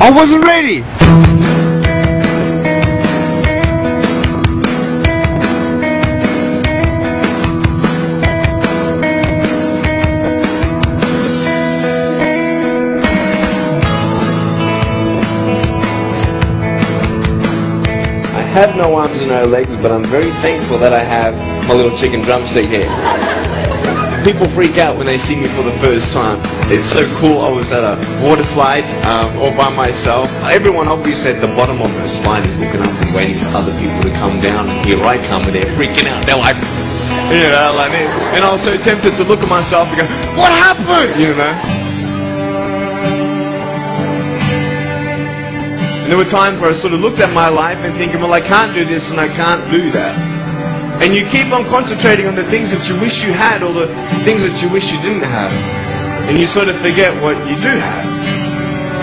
I wasn't ready. I have no arms and no legs, but I'm very thankful that I have my little chicken drumstick here. People freak out when they see me for the first time. It's so cool. I was at a water slide all by myself. Everyone obviously at the bottom of the slide is looking up and waiting for other people to come down, and here I come and they're freaking out. They're like, you know, like this. And I was so tempted to look at myself and go, what happened? You know? And there were times where I sort of looked at my life and thinking, well, I can't do this and I can't do that. And you keep on concentrating on the things that you wish you had or the things that you wish you didn't have. And you sort of forget what you do have.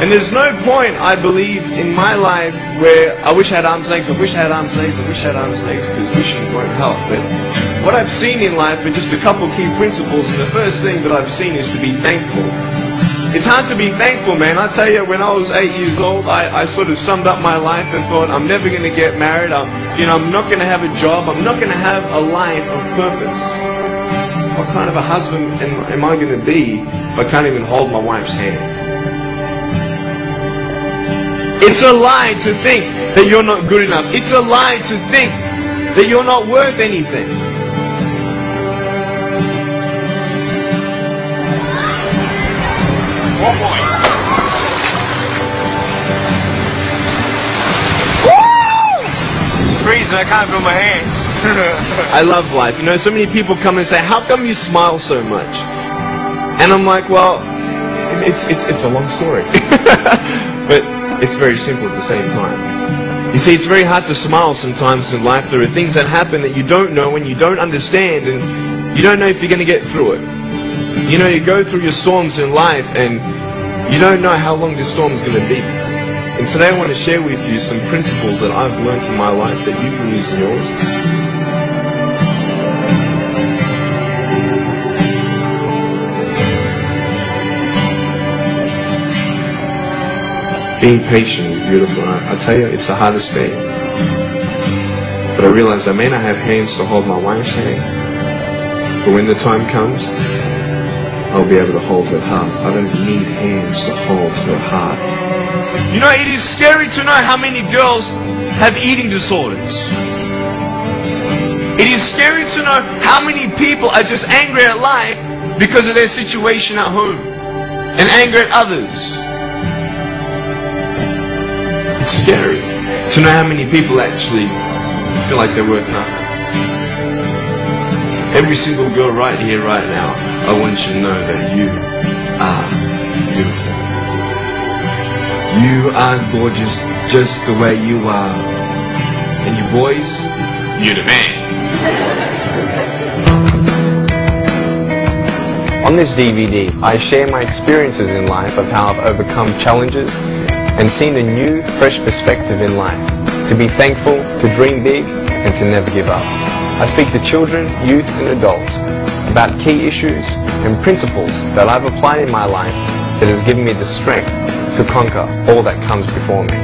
And there's no point, I believe, in my life where I wish I had arms, legs, I wish I had arms, legs, I wish I had arms, legs, because wishing won't help. But what I've seen in life are just a couple key principles. And the first thing that I've seen is to be thankful. It's hard to be thankful, man. I tell you, when I was 8 years old, I sort of summed up my life and thought, I'm never going to get married. I'm not going to have a job. I'm not going to have a life of purpose. What kind of a husband am I going to be if I can't even hold my wife's hand? It's a lie to think that you're not good enough. It's a lie to think that you're not worth anything. One more. It's freezing, I can't feel my hands. I love life. You know, so many people come and say, how come you smile so much? And I'm like, well, it's a long story. But it's very simple at the same time. You see, it's very hard to smile sometimes in life. There are things that happen that you don't know and you don't understand, and you don't know if you're going to get through it. You know, you go through your storms in life and you don't know how long this storm is going to be. And today I want to share with you some principles that I've learned in my life that you can use in yours. Being patient is beautiful. I tell you, it's the hardest thing. But I realize I may not have hands to hold my wife's hand, but when the time comes, I'll be able to hold her heart. I don't need hands to hold her heart. You know, it is scary to know how many girls have eating disorders. It is scary to know how many people are just angry at life because of their situation at home and angry at others. It's scary to know how many people actually feel like they're worth nothing. Every single girl right here, right now, I want you to know that you are beautiful. You are gorgeous just the way you are. And you boys, you're the man. On this DVD, I share my experiences in life of how I've overcome challenges and seen a new, fresh perspective in life. To be thankful, to dream big, and to never give up. I speak to children, youth and adults about key issues and principles that I've applied in my life that has given me the strength to conquer all that comes before me.